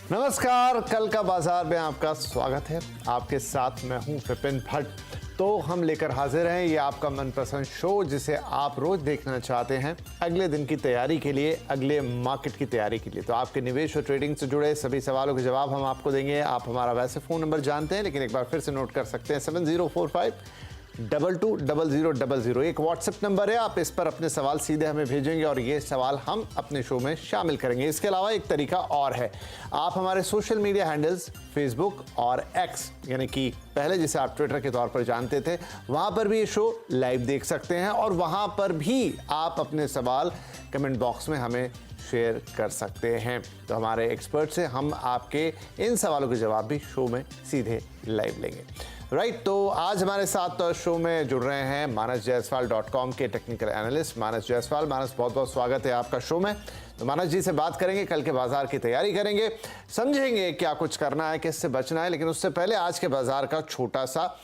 नमस्कार, कल का बाजार में आपका स्वागत है। आपके साथ मैं हूं विपिन भट्ट। तो हम लेकर हाजिर हैं ये आपका मनपसंद शो जिसे आप रोज देखना चाहते हैं अगले दिन की तैयारी के लिए, अगले मार्केट की तैयारी के लिए। तो आपके निवेश और ट्रेडिंग से जुड़े सभी सवालों के जवाब हम आपको देंगे। आप हमारा वैसे फ़ोन नंबर जानते हैं, लेकिन एक बार फिर से नोट कर सकते हैं 7045220000। एक व्हाट्सएप नंबर है, आप इस पर अपने सवाल सीधे हमें भेजेंगे और ये सवाल हम अपने शो में शामिल करेंगे। इसके अलावा एक तरीका और है, आप हमारे सोशल मीडिया हैंडल्स फेसबुक और एक्स यानी कि पहले जिसे आप ट्विटर के तौर पर जानते थे, वहां पर भी ये शो लाइव देख सकते हैं और वहां पर भी आप अपने सवाल कमेंट बॉक्स में हमें शेयर कर सकते हैं। तो हमारे एक्सपर्ट से हम आपके इन सवालों के जवाब भी शो में सीधे लाइव लेंगे। राइट, तो आज हमारे साथ शो में जुड़ रहे हैं manasjaiswal.com के टेक्निकल एनालिस्ट मानस जायसवाल। मानस, बहुत बहुत स्वागत है आपका शो में। तो मानस जी से बात करेंगे, कल के बाजार की तैयारी करेंगे, समझेंगे क्या कुछ करना है, किससे बचना है। लेकिन उससे पहले आज के बाजार का छोटा सा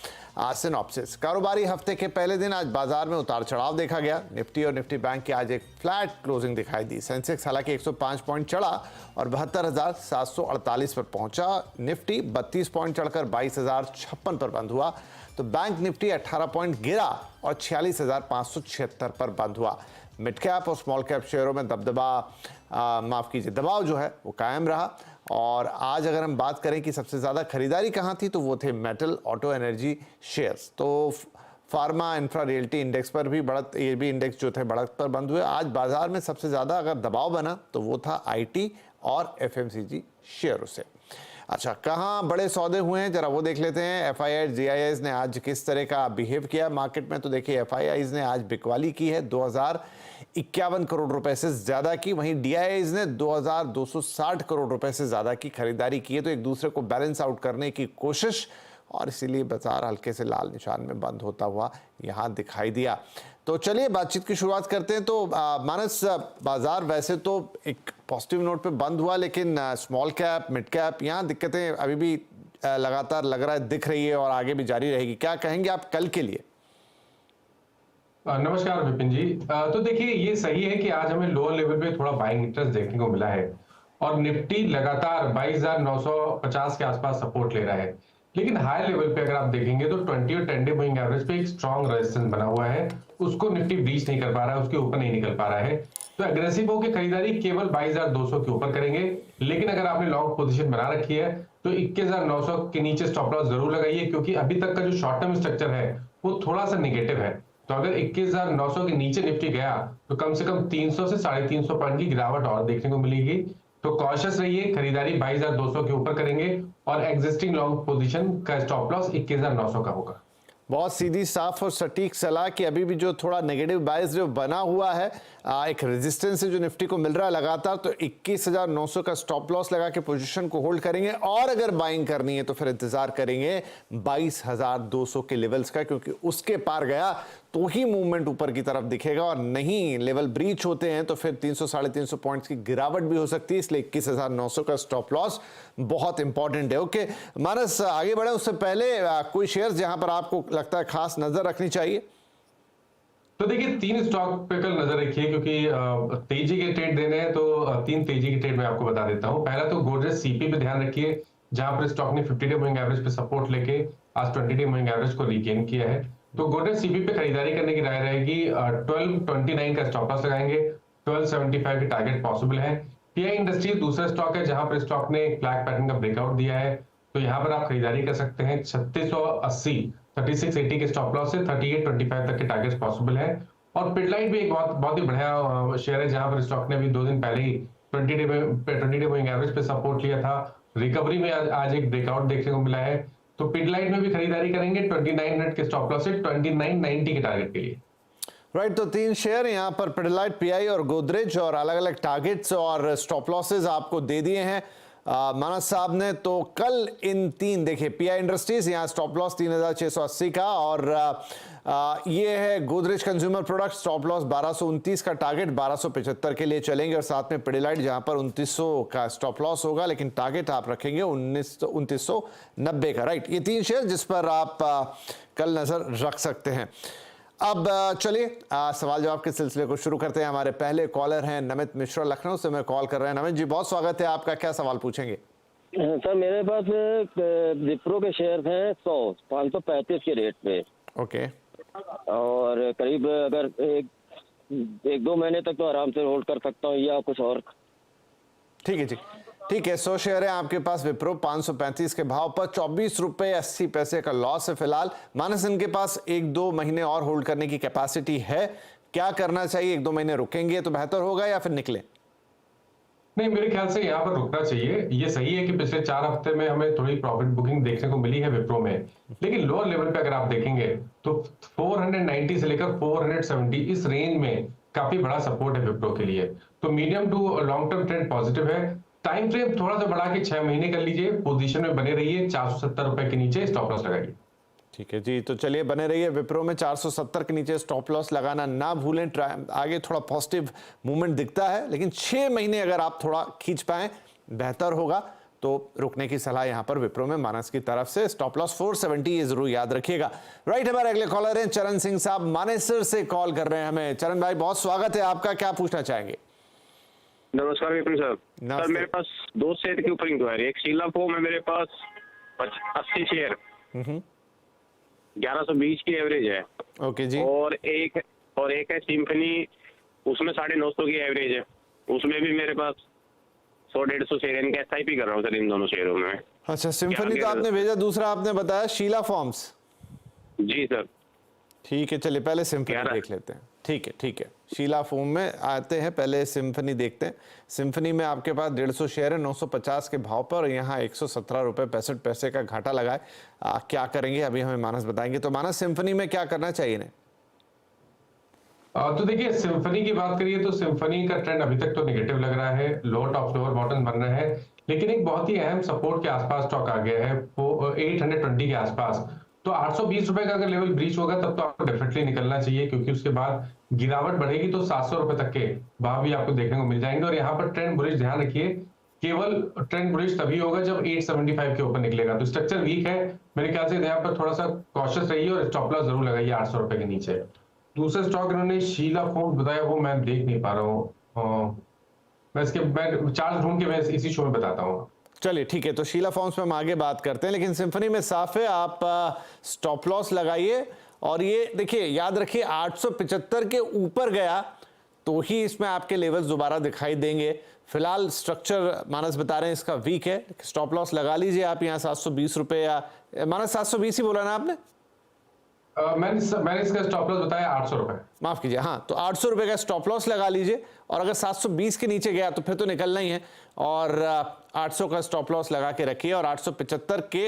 सिनॉप्सिस। कारोबारी हफ्ते के पहले दिन आज बाजार में उतार चढ़ाव देखा गया। निफ्टी और निफ्टी बैंक की आज एक फ्लैट क्लोजिंग दिखाई दी। सेंसेक्स हालांकि 105 पॉइंट चढ़ा और 72,748 पर पहुंचा। निफ्टी 32 पॉइंट चढ़कर 22,056 पर बंद हुआ। तो बैंक निफ्टी 18 पॉइंट गिरा और 46,576 पर बंद हुआ। मिड कैप और स्मॉल कैप शेयरों में दबाव जो है वो कायम रहा। और आज अगर हम बात करें कि सबसे ज़्यादा खरीदारी कहाँ थी, तो वो थे मेटल, ऑटो, एनर्जी शेयर्स। तो फार्मा, इंफ्रा, रियल्टी इंडेक्स पर भी बढ़त, ये भी इंडेक्स जो थे बढ़त पर बंद हुए। आज बाजार में सबसे ज़्यादा अगर दबाव बना तो वो था आईटी और एफएमसीजी शेयरों से। अच्छा, कहाँ बड़े सौदे हुए हैं जरा वो देख लेते हैं। एफआईआई जीआईआईज ने आज किस तरह का बिहेव किया मार्केट में, तो देखिए एफआईआईज ने आज बिकवाली की है 2051 करोड़ रुपए से ज्यादा की। वहीं डीआईआईज ने 2260 करोड़ रुपए से ज्यादा की खरीदारी की है। तो एक दूसरे को बैलेंस आउट करने की कोशिश, और इसीलिए बाजार हल्के से लाल निशान में बंद होता हुआ यहां दिखाई दिया। तो चलिए बातचीत की शुरुआत करते हैं। तो मानस, बाजार वैसे तो एक पॉजिटिव नोट पे बंद हुआ, लेकिन स्मॉल कैप, मिड कैप, यहाँ दिक्कतें अभी भी लगातार लग रहा है दिख रही है और आगे भी जारी रहेगी। क्या कहेंगे आप कल के लिए? नमस्कार विपिन जी। तो देखिए, ये सही है कि आज हमें लोअर लेवल पे थोड़ा बाइंग इंटरेस्ट देखने को मिला है और निफ्टी लगातार 22,950 के आसपास सपोर्ट ले रहा है। लेकिन हाई लेवल पे अगर आप देखेंगे तो 20 और 10 डे मूविंग एवरेज पे एक स्ट्रॉन्ग रेजिस्टेंस बना हुआ है, उसको निफ्टी ब्रीच नहीं कर पा रहा है, उसके ऊपर नहीं निकल पा रहा है। तो एग्रेसिव होकर खरीदारी केवल 22,200 के ऊपर करेंगे। लेकिन अगर आपने लॉन्ग पोजीशन बना रखी है तो 21,900 के नीचे स्टॉप लॉस जरूर लगाइए, क्योंकि अभी तक का जो शॉर्ट टर्म स्ट्रक्चर है वो थोड़ा सा निगेटिव है। तो अगर 21,900 के नीचे निफ्टी गया तो कम से कम 300 से 350 पॉइंट की गिरावट और देखने को मिलेगी। तो कॉशियस रहिए, खरीदारी 22,200 के ऊपर करेंगे और एग्जिस्टिंग लॉन्ग पोजीशन का स्टॉप लॉस 21,900 का होगा। बहुत सीधी, साफ और सटीक सलाह कि अभी भी जो थोड़ा नेगेटिव बायस जो बना हुआ है, एक रेजिस्टेंस है जो निफ्टी को मिल रहा है लगातार, तो 21,900 का स्टॉप लॉस लगा के पोजीशन को होल्ड करेंगे। और अगर बाइंग करनी है तो फिर इंतजार करेंगे 22,200 के लेवल्स का, क्योंकि उसके पार गया तो ही मूवमेंट ऊपर की तरफ दिखेगा, और नहीं लेवल ब्रीच होते हैं तो फिर 300 साढ़े 300 पॉइंट्स की गिरावट भी हो सकती है। इसलिए 21,900 का स्टॉप लॉस बहुत इंपॉर्टेंट है। ओके मानस, आगे बढ़े उससे पहले कोई शेयर्स जहां पर आपको लगता है खास नजर रखनी चाहिए? तो देखिए, 3 स्टॉक पे कल नजर रखिए, क्योंकि तेजी के ट्रेड देने हैं। तो 3 तेजी के ट्रेड मैं आपको बता देता हूं। पहला तो गोदरेज सीपी पे ध्यान रखिए, जहां पर स्टॉक ने 50 डे मूविंग एवरेज पे सपोर्ट लेके आज 20 डे मूविंग एवरेज को रीगेन किया है। तो गोदरेज सीपी पे खरीदारी करने की राय रहेगी। 1229 का स्टॉप लॉस लगाएंगे, 1275 की टारगेट पॉसिबल है। पीआई इंडस्ट्रीज दूसरा स्टॉक है जहां पर स्टॉक ने एक फ्लैग पैटर्न का ब्रेकआउट दिया है, तो यहाँ पर आप खरीदारी कर सकते हैं। 3680 के स्टॉप लॉस से 3825 तक के टारगेट्स पॉसिबल है। और पिडलाइट भी एक बहुत ही बढ़िया शेयर है, जहां पर स्टॉक ने अभी 2 दिन पहले ही 20 डे मूविंग एवरेज पे सपोर्ट लिया था। रिकवरी में आज एक ब्रेकआउट देखने को मिला है। तो पिडलाइट में भी खरीदारी करेंगे 2900 के स्टॉप लॉस से 2990 के टारगेट के लिए। राइट, तो 3 शेयर यहाँ पर पिडलाइट, पीआई और गोदरेज, और अलग अलग टारगेट्स और स्टॉप लॉसेज आपको दे दिए हैं मानस साहब ने। तो कल इन 3 देखिए, पीआई इंडस्ट्रीज यहाँ स्टॉप लॉस 3,680 का, और ये है Godrej consumer product, stop loss 1229 का, टारगेट 1275 के लिए चलेंगे। और साथ में पिडिलाइट जहां पर 2900 का स्टॉप लॉस होगा, लेकिन टारगेट आप रखेंगे 2990 का। राइट, ये 3 शेयर जिस पर आप कल नजर रख सकते हैं। अब चलिए सवाल जवाब के सिलसिले को शुरू करते हैं। हमारे पहले कॉलर हैं नमित मिश्रा, लखनऊ से मैं कॉल कर रहे हैं। नमित जी, बहुत स्वागत है आपका, क्या सवाल पूछेंगे? सर मेरे पास विप्रो के शेयर हैं 535 के रेट पे। ओके, और करीब अगर एक दो महीने तक तो आराम से होल्ड कर सकता हूँ, या कुछ और। ठीक है जी, ठीक है। 100 शेयर है आपके पास विप्रो 535 के भाव पर, 24 रुपए 80 पैसे का लॉस है फिलहाल। मानस, इनके पास 1-2 महीने और होल्ड करने की कैपेसिटी है, क्या करना चाहिए? 1-2 महीने रुकेंगे तो बेहतर होगा या फिर निकले? नहीं, मेरे ख्याल से यहाँ पर रुकना चाहिए। ये सही है कि पिछले 4 हफ्ते में हमें थोड़ी प्रॉफिट बुकिंग देखने को मिली है विप्रो में, लेकिन लोअर लेवल पे अगर आप देखेंगे तो 490 से लेकर 470 इस रेंज में काफी बड़ा सपोर्ट है विप्रो के लिए। तो medium to long term trend positive है। टाइम फ्रेम थोड़ा सा बढ़ा के 6 महीने कर लीजिए, पोजीशन में बने रहिए, 470 रुपए के नीचे स्टॉप लॉस लगाइए। ठीक है जी, तो चलिए बने रहिए विप्रो में। 470 के नीचे स्टॉप लॉस लगाना ना भूलें। आगे थोड़ा पॉजिटिव मूवमेंट दिखता है, लेकिन 6 महीने अगर आप थोड़ा खींच पाए बेहतर होगा। तो रुकने की सलाह यहां पर विप्रो में मानस की तरफ से। स्टॉप लॉस 470 ये जरूर याद रखिएगा। राइट, हमारे अगले कॉलर हैं चरण सिंह साहब, मानेसर से कॉल कर रहे हैं हमें। चरण भाई, बहुत स्वागत है आपका, क्या पूछना चाहेंगे? नमस्कार विपिन सर। नमस्ते। सर मेरे पास 2 शेयर की ऊपर इंक्वायरी। एक शीला फोम है मेरे पास 80 शेयर, 1120 की एवरेज है। ओके जी। और एक है सिम्फनी, उसमें 950 की एवरेज है। उसमें भी मेरे पास 100-150 शेयर, इनके SIP कर रहा हूँ सर इन दोनों शेयरों में। अच्छा, सिम्फनी तो आपने भेजा, दूसरा आपने बताया शीला फॉर्म्स। जी सर। ठीक है, चलिए पहले सिम्फनी 11 देख लेते हैं। ठीक है, ठीक है, शीला फोम में आते हैं, पहले सिम्फनी देखते हैं। सिम्फनी में आपके पास 150 शेयर है 950 के भाव पर, यहाँ 117 रुपए 65 पैसे का घाटा लगा है। क्या करेंगे अभी हमें मानस बताएंगे। तो मानस, सिम्फनी में क्या करना चाहिए इन्हें? तो देखिए, सिम्फनी की बात करिए तो सिम्फनी का ट्रेंड अभी तक तो नेगेटिव लग रहा है, लोअर टॉप लोअर बॉटम बन रहा है, लेकिन एक बहुत ही अहम सपोर्ट के आसपास स्टॉक आ गया है, वो 820 के आसपास। तो 820 रुपए का अगर लेवल ब्रीच होगा तब तो आपको डेफिनेटली निकलना चाहिए, क्योंकि उसके बाद गिरावट बढ़ेगी तो 700 रुपए तक के भाव भी आपको देखने को मिल जाएंगे। और यहाँ पर ट्रेंड बुलिश, ध्यान रखिए, केवल ट्रेंड बुलिश तभी होगा जब 875 के ऊपर निकलेगा। तो स्ट्रक्चर वीक है, मेरे ख्याल से यहाँ पर थोड़ा सा कॉशियस रहिए और स्टॉप लॉस जरूर लगाइए 800 रुपए के नीचे। दूसरा स्टॉक इन्होंने शीला फोम बताया, वो मैं देख नहीं पा रहा हूँ, मैं चार्ट ढूंढ के मैं इसी शो में बताता हूँ। चलिए ठीक है, तो शीला फॉर्म्स में हम आगे बात करते हैं, लेकिन सिम्फनी में साफ है, आप स्टॉप लॉस लगाइए। और ये देखिए, याद रखिए 875 के ऊपर गया तो ही इसमें आपके लेवल्स दोबारा दिखाई देंगे। फिलहाल स्ट्रक्चर मानस बता रहे हैं इसका वीक है, स्टॉप लॉस लगा लीजिए आप यहाँ 720 रुपए, या मानस 720 ही बोला ना आपने? मैंने इसका स्टॉप लॉस बताया 800 रुपए, माफ कीजिए। हाँ, तो 800 रुपए का स्टॉप लॉस लगा लीजिए, और अगर 720 के नीचे गया तो फिर तो निकलना ही है, और 800 का स्टॉप लॉस लगा के रखिए, और 875 के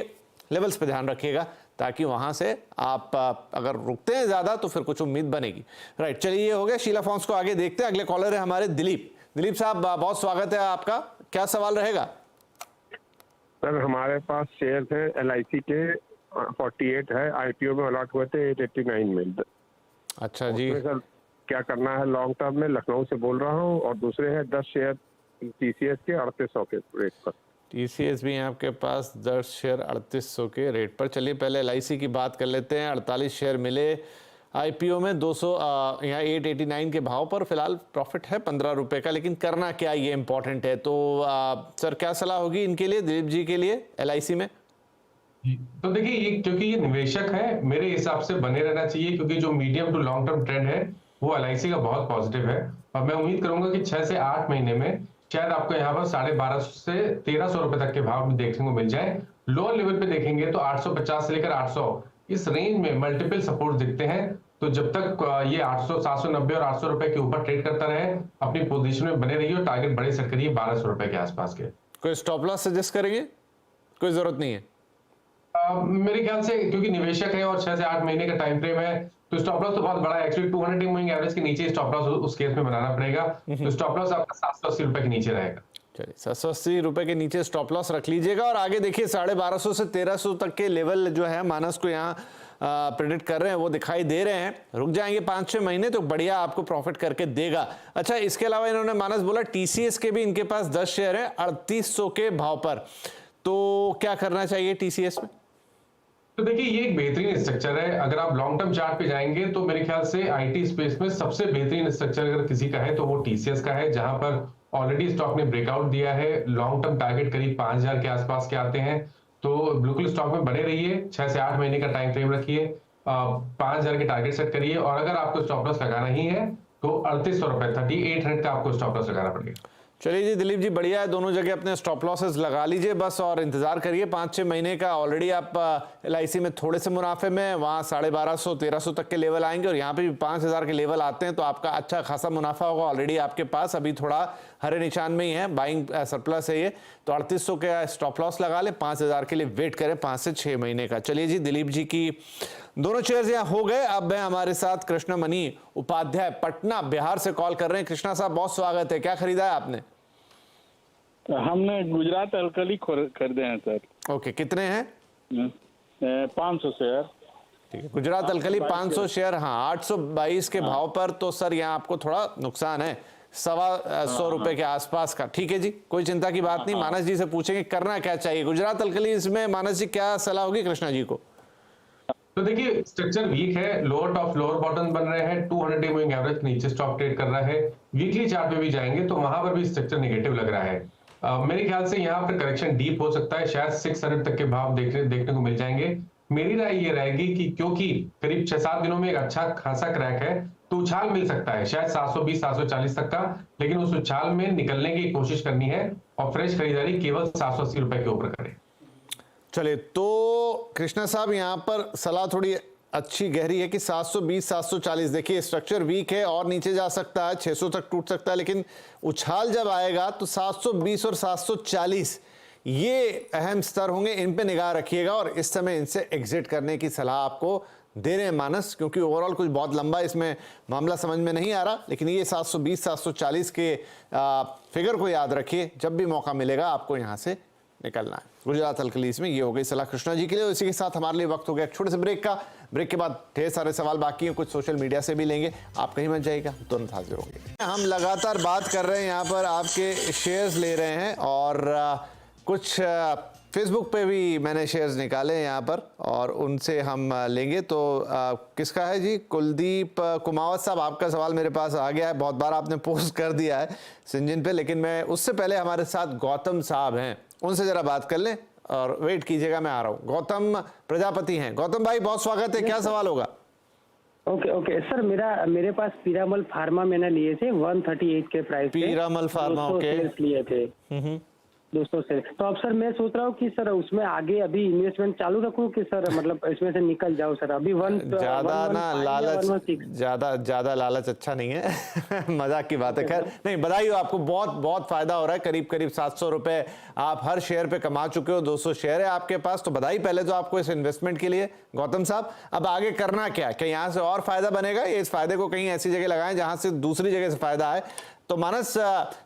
लेवल्स पे ध्यान रखिएगा, ताकि वहां से आप अगर रुकते हैं ज्यादा तो फिर कुछ उम्मीद बनेगी। राइट, चलिए ये हो गया शीला फॉर्म्स को। आगे देखते हैं, अगले कॉलर है हमारे दिलीप। दिलीप साहब, बहुत स्वागत है आपका, क्या सवाल रहेगा? सर हमारे पास शेयर थे LIC के 48 है, IPO में अलॉट हुए थे 889 में। अच्छा जी। सर क्या करना है लॉन्ग टर्म में? लखनऊ से बोल रहा हूँ। और दूसरे हैं 10 शेयर TCS के 3800 के रेट पर। TCS भी है आपके पास 10 शेयर 3800 के रेट पर। चलिए पहले LIC की बात कर लेते हैं। 48 शेयर मिले IPO में 200, यहाँ 889 के भाव पर। फिलहाल प्रॉफिट है 15 रुपए का, लेकिन करना क्या, ये इंपॉर्टेंट है। तो सर क्या सलाह होगी इनके लिए, दिलीप जी के लिए LIC में? तो देखिए, ये क्योंकि ये निवेशक है, मेरे हिसाब से बने रहना चाहिए, क्योंकि जो medium to long term trend है वो LIC का बहुत पॉजिटिव है। और मैं उम्मीद करूंगा कि 6 से 8 महीने में शायद आपको यहाँ पर 1250 से 1300 रुपए तक के भाव देखने को मिल जाए। लोअर लेवल पे देखेंगे तो 850 से लेकर 800 इस रेंज में मल्टीपल सपोर्ट दिखते हैं। तो जब तक ये 800, 790 और 800 रुपए के ऊपर ट्रेड करता रहे, अपनी पोजीशन में बने रहिए और टारगेट बड़े सेट करिए 1200 रुपए के आसपास के। कोई स्टॉप लॉस सजेस्ट करेंगे? कोई जरूरत नहीं है मेरे ख्याल से, क्योंकि निवेशक है और 6 से 8 महीने का टाइम फ्रेम है, तो स्टॉप लॉस तो बहुत बड़ा है। एक्चुअली 200 मूविंग एवरेज के नीचे स्टॉप लॉस उस केस में बनाना पड़ेगा। तो स्टॉप लॉस आपका 780 रुपए के नीचे रहेगा। चलिए 780 रुपए के नीचे स्टॉप लॉस रख लीजिएगा। और आगे देखिए 1250 से 1300 तक के लेवल जो है मानस को यहाँ प्रेडिक्ट कर रहे हैं, वो दिखाई दे रहे हैं। रुक जाएंगे 5-6 महीने तो बढ़िया आपको प्रॉफिट करके देगा। अच्छा, इसके अलावा इन्होंने मानस बोला TCS के भी इनके पास 10 शेयर है 3800 के भाव पर। तो क्या करना चाहिए TCS में? तो देखिए, ये एक बेहतरीन स्ट्रक्चर है। अगर आप लॉन्ग टर्म चार्ट पे जाएंगे तो मेरे ख्याल से IT स्पेस में सबसे बेहतरीन स्ट्रक्चर अगर किसी का है तो वो TCS का है, जहां पर ऑलरेडी स्टॉक ने ब्रेकआउट दिया है, लॉन्ग टर्म टारगेट करीब 5000 के आसपास के आते हैं, तो बिल्कुल स्टॉक में बने रहिए, 6 से 8 महीने का टाइम फ्रेम रखिए, 5000 के टारगेट सेट करिए, और अगर आपको स्टॉप लॉस लगाना ही है तो 3800 रुपए 3800 का आपको स्टॉप लॉस लगाना पड़ेगा। चलिए जी दिलीप जी, बढ़िया है, दोनों जगह अपने स्टॉप लॉसेस लगा लीजिए बस, और इंतजार करिए 5-6 महीने का। ऑलरेडी आप LIC में थोड़े से मुनाफे में, वहाँ 1250-1300 तक के लेवल आएंगे, और यहाँ पे भी 5000 के लेवल आते हैं तो आपका अच्छा खासा मुनाफा होगा ऑलरेडी आपके पास। अभी थोड़ा हरे निशान में ही है, बाइंग सरप्लस है ये, तो 3800 के स्टॉप लॉस लगा ले, 5000 के लिए वेट करें 5 से 6 महीने का। चलिए जी, दिलीप जी की दोनों शेयर्स यहाँ हो गए। अब है हमारे साथ कृष्णमणि उपाध्याय, पटना बिहार से कॉल कर रहे हैं। कृष्णा साहब, बहुत स्वागत है। क्या खरीदा है आपने? हमने गुजरात अल्कली खरीदे हैं सर। ओके, कितने हैं? 500 शेयर। ठीक है, गुजरात अल्कली 500 शेयर, हाँ 822 के भाव पर, तो सर यहाँ आपको थोड़ा नुकसान है, 125 रुपए के आसपास का। ठीक है जी, कोई चिंता की बात नहीं। मानस जी से पूछेंगे करना क्या चाहिए गुजरात अल्कली, इसमें मानस जी क्या सलाह होगी कृष्णा जी को? तो देखिए, स्ट्रक्चर वीक है, लोअर टॉप लोअर बॉटम बन रहे हैं, 200 मूविंग एवरेज नीचे स्टॉक ट्रेड कर रहा है, वीकली चार्ट पे भी जाएंगे तो वहां पर भी स्ट्रक्चर नेगेटिव लग रहा है। मेरे ख्याल से यहाँ पर करेक्शन डीप हो सकता है, शायद 600 तक के भाव देखने को मिल जाएंगे। मेरी राय ये रहेगी कि क्योंकि करीब 6-7 दिनों में एक अच्छा खासा क्रैक है, तो उछाल मिल सकता है शायद 720-740 तक का, लेकिन उस उछाल में निकलने की कोशिश करनी है और फ्रेश खरीदारी केवल 780 रुपए के ऊपर करें। चलिए, तो कृष्णा साहब यहाँ पर सलाह थोड़ी अच्छी गहरी है कि 720-740, देखिए स्ट्रक्चर वीक है और नीचे जा सकता है, 600 तक टूट सकता है, लेकिन उछाल जब आएगा तो 720 और 740 ये अहम स्तर होंगे, इन पे निगाह रखिएगा, और इस समय इनसे एग्जिट करने की सलाह आपको दे रहे हैं मानस, क्योंकि ओवरऑल कुछ बहुत लंबा इसमें मामला समझ में नहीं आ रहा, लेकिन ये 720-740 के फिगर को याद रखिए, जब भी मौका मिलेगा आपको यहाँ से निकलना है। गुजरात अल्कलीस में ये हो गई सलाह कृष्णा जी के लिए। इसी के साथ हमारे लिए वक्त हो गया एक छोटे से ब्रेक का। ब्रेक के बाद ढेर सारे सवाल बाकी हैं, कुछ सोशल मीडिया से भी लेंगे, आप कहीं मत जाइएगा, तुरंत हाजिर होंगे। हम लगातार बात कर रहे हैं यहाँ पर, आपके शेयर्स ले रहे हैं, और कुछ फेसबुक पे भी मैंने शेयर्स निकाले हैं यहाँ पर, और उनसे हम लेंगे। तो किसका है जी? कुलदीप कुमावत साहब, आपका सवाल मेरे पास आ गया है, बहुत बार आपने पोस्ट कर दिया है सिंजिन पे, लेकिन मैं उससे पहले हमारे साथ गौतम साहब हैं, उनसे जरा बात कर लें, और वेट कीजिएगा, मैं आ रहा हूँ। गौतम प्रजापति हैं। गौतम भाई, बहुत स्वागत है, क्या सवाल होगा? ओके सर, मेरे पास पीरामल फार्मा मैंने लिए थे 138 के प्राइस पे। पीरामल फार्मा, ओके, लिए थे 200 से। तो अब सर मैं सोच रहा हूँ कि सर उसमें आगे अभी इन्वेस्टमेंट चालू रखूँ कि सर मतलब इसमें से निकल जाऊँ सर? अभी ज्यादा ना लालच, ज्यादा लालच अच्छा नहीं है मजाक की बात है। खैर नहीं, बधाई हो आपको, बहुत बहुत फायदा हो रहा है, करीब 700 रुपए आप हर शेयर पे कमा चुके हो, 200 शेयर है आपके पास, तो बधाई पहले तो आपको इस इन्वेस्टमेंट के लिए। गौतम साहब, अब आगे करना क्या? क्या यहाँ से और फायदा बनेगा, या इस फायदे को कहीं ऐसी जगह लगाएं जहां से दूसरी जगह से फायदा आए? तो मानस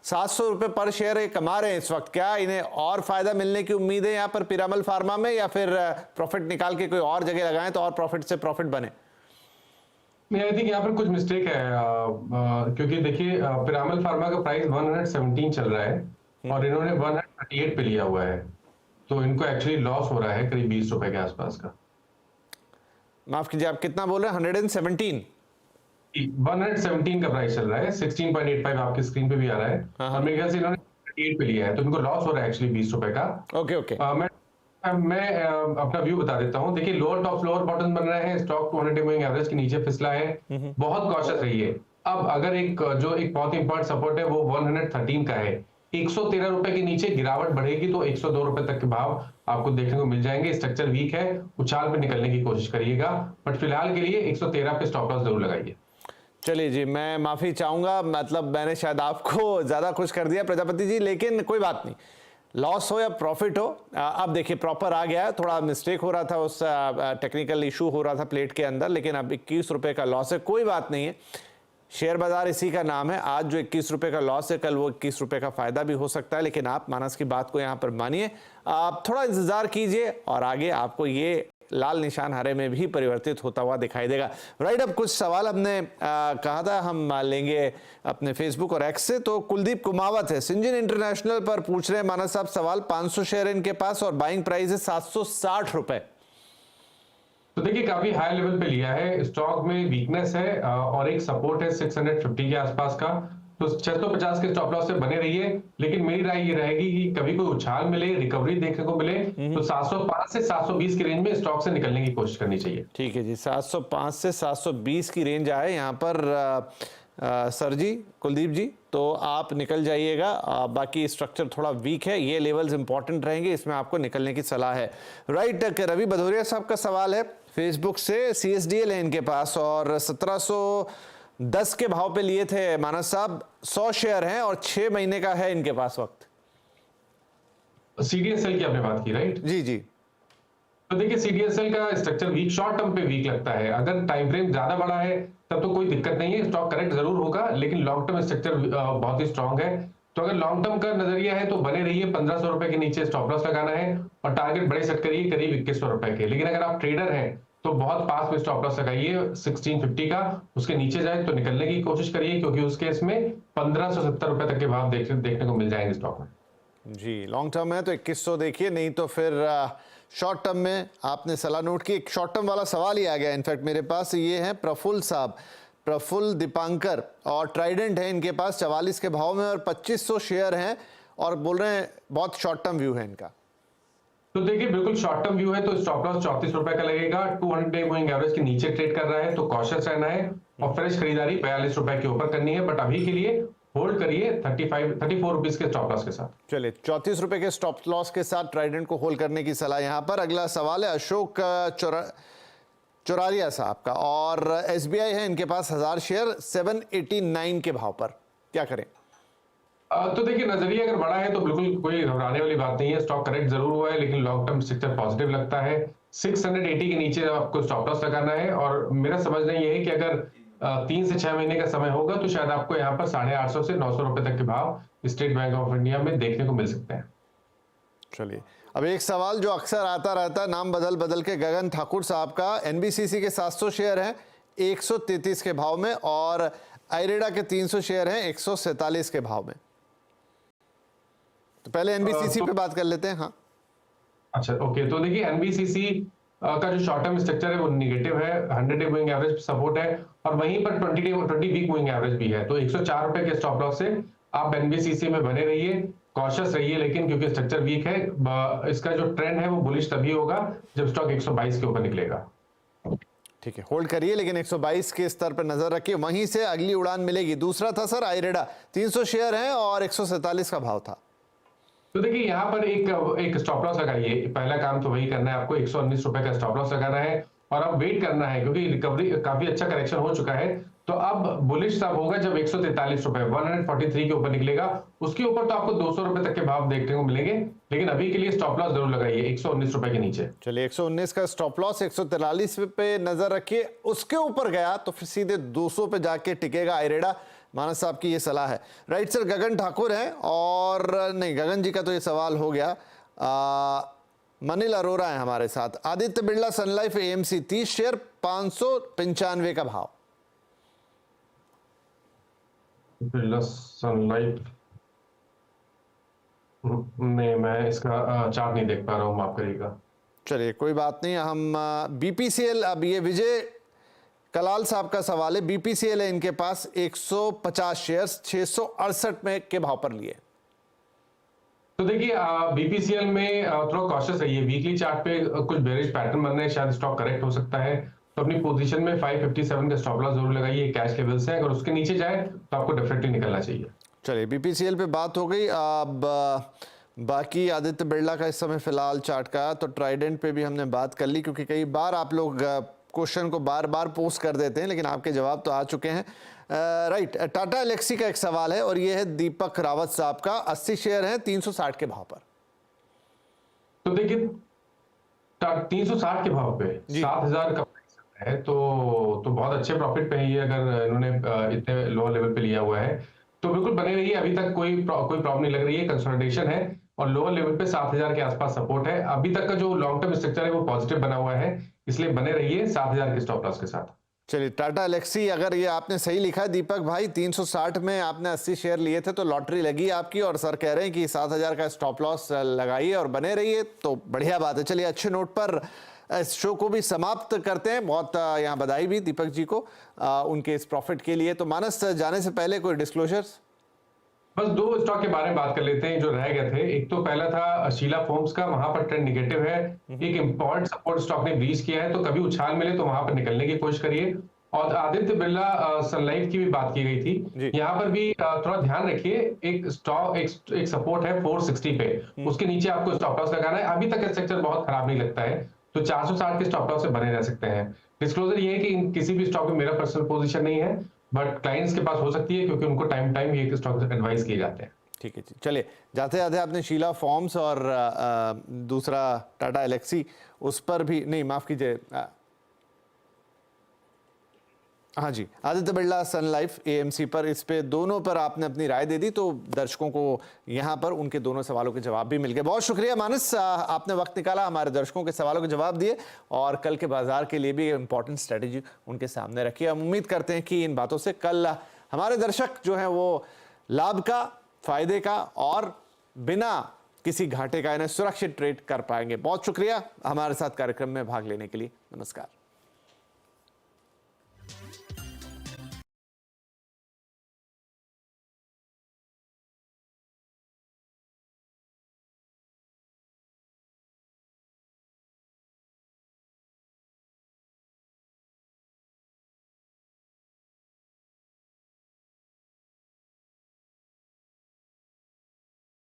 700 रुपए पर शेयर कमा रहे हैं इस वक्त, क्या इन्हें और फायदा मिलने की उम्मीद है यहाँ पर पीरामल फार्मा में, या फिर प्रॉफिट निकाल के कोई और जगह लगाएं तो और प्रॉफिट से प्रॉफिट बने? आई थिंक यहाँ पर कुछ मिस्टेक है, क्योंकि देखिए पीरामल फार्मा का प्राइस 117 चल रहा है और इन्होंने 138 पे लिया हुआ है, तो इनको एक्चुअली लॉस हो रहा है करीब 20 रुपए के आसपास का। माफ कीजिए, आप कितना बोल रहे हैं? 117 का प्राइस चल रहा है, 16.85 आपकी स्क्रीन पे भी आ रहा है, और मेरे ख्याल से इन्होंने 38 पे लिया है, तो इनको लॉस हो रहा है एक्चुअली 20 रुपए का। ओके। मैं अपना व्यू बता देता हूं। देखिए, लोअर टॉप लोअर बॉटम बन रहे हैं, स्टॉक 200 मूविंग एवरेज के नीचे फिसला है, बहुत कॉशियस रहिए। अब अगर एक बहुत इंपॉर्टेंट सपोर्ट है वो 113 का है, 113 रुपए के नीचे गिरावट बढ़ेगी तो 102 रुपए तक के भाव आपको देखने को मिल जाएंगे। स्ट्रक्चर वीक है, उछाल पे निकलने की कोशिश करिएगा, बट फिलहाल के लिए 113 पे स्टॉप लॉस जरूर लगाइए। चलिए जी, मैं माफी चाहूंगा, मतलब मैंने शायद आपको ज्यादा खुश कर दिया प्रजापति जी, लेकिन कोई बात नहीं, लॉस हो या प्रॉफिट हो, अब देखिए प्रॉपर आ गया है, थोड़ा मिस्टेक हो रहा था, उस टेक्निकल इशू हो रहा था प्लेट के अंदर, लेकिन अब 21 रुपए का लॉस है, कोई बात नहीं है, शेयर बाजार इसी का नाम है। आज जो 21 रुपए का लॉस है, कल वो 21 रुपए का फायदा भी हो सकता है, लेकिन आप मानस की बात को यहाँ पर मानिए, आप थोड़ा इंतजार कीजिए और आगे आपको ये लाल निशान हरे में भी परिवर्तित होता हुआ दिखाई देगा। राइट, अब कुछ सवाल हमने कहा था हम लेंगे अपने फेसबुक और एक्स से। तो कुलदीप कुमावत है, सिंजिन इंटरनेशनल पर पूछ रहे हैं मानस साहब सवाल, 500 शेयर इनके पास और बाइंग प्राइस है 760 रुपए। तो देखिए, काफी हाई लेवल पे लिया है, स्टॉक में वीकनेस है और एक सपोर्ट है 650 के आसपास का, तो 650 के स्टॉप लॉस से बने रहिए, लेकिन मेरी राय ये रहेगी कि कभी कोई उछाल मिले, रिकवरी देखने को मिले तो 705 से 720 की रेंज में स्टॉक से निकलने की कोशिश करनी चाहिए। ठीक है जी, 705 से 720 की रेंज आए यहाँ पर सर जी, कुलदीप जी, तो आप निकल जाइएगा। बाकी स्ट्रक्चर थोड़ा वीक है, ये लेवल्स इंपॉर्टेंट रहेंगे, इसमें आपको निकलने की सलाह है। राइट, रवि भदौरिया साहब का सवाल है फेसबुक से। CSDL है इनके पास और 1710 के भाव पे लिए थे मानस साहब, 100 शेयर हैं और 6 महीने का है इनके पास वक्त। CDSL की आपने बात की, राइट? जी जी। तो देखिए CDSL का स्ट्रक्चर वीक, शॉर्ट टर्म पे वीक लगता है। अगर टाइम फ्रेम ज्यादा बड़ा है तब तो कोई दिक्कत नहीं है, स्टॉक करेक्ट जरूर होगा, लेकिन लॉन्ग टर्म स्ट्रक्चर बहुत ही स्ट्रांग है। तो अगर लॉन्ग टर्म का नजरिया है तो बने रहिए, 1500 रुपए के नीचे स्टॉप लॉस लगाना है और टारगेट बड़े सेट करिए करीब 2100 रुपए के। लेकिन अगर आप ट्रेडर हैं तो बहुत पास में स्टॉप लॉस लगाइए 1650 का, उसके नीचे जाए तो निकलने की कोशिश करिए, क्योंकि उस केस में 1570 रुपए तक के भाव देखने को मिल जाएंगे स्टॉक में। जी, लॉन्ग टर्म है तो 2100 देखिए, नहीं तो फिर शॉर्ट टर्म में आपने सलाह नोट की। एक शॉर्ट टर्म वाला सवाल ही आ गया इनफैक्ट मेरे पास, ये है प्रफुल्ल साहब, प्रफुल्ल दीपांकर, और ट्राइडेंट है इनके पास 44 के भाव में और 2500 शेयर हैं और बोल रहे हैं बहुत शॉर्ट टर्म व्यू है इनका। तो देखिए बिल्कुल शॉर्ट टर्म व्यू है तो स्टॉप लॉस 34 रुपए का लगेगा। 200 डे मूविंग एवरेज के नीचे ट्रेड कर रहा है तो कॉशियस रहना है और फ्रेश खरीदारी 42 रुपए के ऊपर करनी है, बट अभी के लिए होल्ड करिए 34 रुपीज के स्टॉप लॉस के साथ। चलिए 34 रुपए के स्टॉप लॉस के साथ ट्राइडेंट को होल्ड करने की सलाह यहाँ पर। अगला सवाल है अशोक चौरारिया साहब का और SBI है इनके पास 1000 शेयर 789 के भाव पर, क्या करें? तो देखिए नजरिया अगर बड़ा है तो बिल्कुल कोई घबराने वाली बात नहीं है, स्टॉक करेक्ट जरूर हुआ है लेकिन लॉन्ग टर्म स्ट्रक्चर पॉजिटिव लगता है। 680 के नीचे आपको स्टॉप लॉस लगाना है और मेरा समझना ये है कि अगर 3 से 6 महीने का समय होगा तो शायद आपको यहाँ पर 850 से 900 रुपए तक के भाव स्टेट बैंक ऑफ इंडिया में देखने को मिल सकते हैं। चलिए अब एक सवाल जो अक्सर आता रहता है, नाम बदल बदल के, गगन ठाकुर साहब का। NBCC के 700 शेयर हैं 133 के भाव में और आयरेडा के 300 शेयर हैं 147 के भाव में। तो पहले NBCC पे बात कर लेते हैं। हाँ अच्छा ओके, तो देखिए NBCC का जो शॉर्ट टर्म स्ट्रक्चर है वो निगेटिव है, 100 डे मूविंग एवरेज सपोर्ट है और वहीं पर 20 वीक मूविंग एवरेज भी है। तो 104 रुपए के स्टॉप लॉस से आप NBCC में बने रहिए, कॉशियस रहिए, लेकिन क्योंकि स्ट्रक्चर वीक है इसका जो ट्रेंड है वो बुलिश तभी होगा जब स्टॉक 122 के ऊपर निकलेगा। ठीक है, होल्ड करिए लेकिन 122 के स्तर पर नजर रखिए, वहीं से अगली उड़ान मिलेगी। दूसरा था सर आयरेडा, 300 शेयर हैं और 147 का भाव था। तो देखिए यहाँ पर एक स्टॉप लॉस लगाइए, पहला काम तो वही करना है, आपको 119 रुपए का स्टॉप लॉस लगाना है और अब वेट करना है क्योंकि रिकवरी काफी अच्छा करेक्शन हो चुका है। तो अब बुलिश तब होगा जब 143 रुपए 143 के ऊपर निकलेगा, उसके ऊपर तो आपको 200 रुपए तक के भाव देखने को मिलेंगे, लेकिन अभी के लिए स्टॉप लॉस जरूर लगाइए 119 रुपए के नीचे। चलिए 119 का स्टॉप लॉस, 143 पे नजर रखिए, उसके ऊपर गया तो फिर सीधे 200 पे जाके टिकेगा आयरेडा। मानस साहब की ये सलाह है। राइट सर, गगन ठाकुर हैं और नहीं, गगन जी का तो ये सवाल हो गया। मनिल अरोरा है हमारे साथ। आदित्य बिरला सन लाइफ AMC 30 शेयर 595 का भाव। बिरला सन लाइफ नहीं, मैं इसका चार्ट नहीं देख पा रहा हूँ, माफ करिएगा। चलिए कोई बात नहीं, हम BPCL, अब ये विजय कलाल साहब का सवाल है। BPCL है इनके पास 150 शेयर्स 668 में के भाव पर लिए। तो देखिए BPCL में थोड़ा कॉशियस रहिए, वीकली चार्ट पे कुछ बेरिश पैटर्न बन रहे हैं, शायद स्टॉक करेक्ट हो सकता है, तो अपनी पोजीशन में 557 का स्टॉप लॉस जरूर लगाइए, कैश लेवल से अगर उसके नीचे जाए तो आपको डेफिनेटली निकलना चाहिए। चलिए BPCL पे बात हो गई। अब बाकी आदित्य बिरला का इस समय फिलहाल चार्ट का, तो ट्राइडेंट पे भी हमने बात कर ली क्योंकि कई बार आप लोग क्वेश्चन को बार बार पोस्ट कर देते हैं लेकिन आपके जवाब तो आ चुके हैं। राइट, टाटा एलेक्सी का एक सवाल है और ये है दीपक रावत साहब का, 80 शेयर हैं 360 के भाव पर। तो देखिए 360 के भाव पे 7000 का है तो बहुत अच्छे प्रॉफिट पे है ये, अगर इन्होंने इतने लो लेवल पे लिया हुआ है तो बिल्कुल बने रहिए। अभी तक कोई प्रॉब्लम नहीं लग रही है, कंसोलिडेशन है और लोअर लेवल पे 7000 के आसपास सपोर्ट है। अभी तक का जो लॉन्ग टर्म स्ट्रक्चर है वो पॉजिटिव बना हुआ है, इसलिए बने रहिए 7000 के स्टॉप लॉस के साथ। चलिए टाटा एलेक्सी, अगर ये आपने सही लिखा है दीपक भाई, 360 में आपने 80 शेयर लिए थे तो लॉटरी लगी आपकी और सर कह रहे हैं कि 7000 का स्टॉप लॉस लगाइए और बने रहिए, तो बढ़िया बात है। चलिए अच्छे नोट पर इस शो को भी समाप्त करते हैं। बहुत यहाँ बधाई भी दीपक जी को उनके इस प्रॉफिट के लिए। तो मानस जाने से पहले कोई डिस्क्लोजर्स? बस दो स्टॉक के बारे में बात कर लेते हैं जो रह गए थे। एक तो पहला था शीला फोम्स का, वहां पर ट्रेंड निगेटिव है, एक इंपॉर्टेंट सपोर्ट स्टॉक ने ब्रीच किया है, तो कभी उछाल मिले तो वहां पर निकलने की कोशिश करिए। और आदित्य बिरला सनलाइफ की भी बात की गई थी, यहाँ पर भी थोड़ा ध्यान रखिए। एक स्टॉक एक सपोर्ट है 460 पे, उसके नीचे आपको स्टॉप लॉस लगाना है। अभी तक स्ट्रक्चर बहुत खराब नहीं लगता है, तो 460 के स्टॉप लॉस से बने रह सकते हैं। डिस्क्लोजर ये है कि किसी भी स्टॉक में मेरा पर्सनल पोजीशन नहीं है, बट क्लाइंट्स के पास हो सकती है, क्योंकि उनको टाइम टाइम ये स्टॉक एडवाइस किए जाते हैं। ठीक है जी, चलिए जाते जाते आपने शीला फॉर्म्स और दूसरा टाटा एलेक्सी, उस पर भी नहीं, माफ कीजिए, हाँ जी, आदित्य बिरला सन लाइफ एएमसी पर, इस पे दोनों पर आपने अपनी राय दे दी, तो दर्शकों को यहाँ पर उनके दोनों सवालों के जवाब भी मिल गए। बहुत शुक्रिया मानस, आपने वक्त निकाला, हमारे दर्शकों के सवालों के जवाब दिए और कल के बाजार के लिए भी इंपॉर्टेंट स्ट्रेटेजी उनके सामने रखी। हम उम्मीद करते हैं कि इन बातों से कल हमारे दर्शक जो हैं वो लाभ का, फायदे का और बिना किसी घाटे का इन्हें सुरक्षित ट्रेड कर पाएंगे। बहुत शुक्रिया हमारे साथ कार्यक्रम में भाग लेने के लिए। नमस्कार।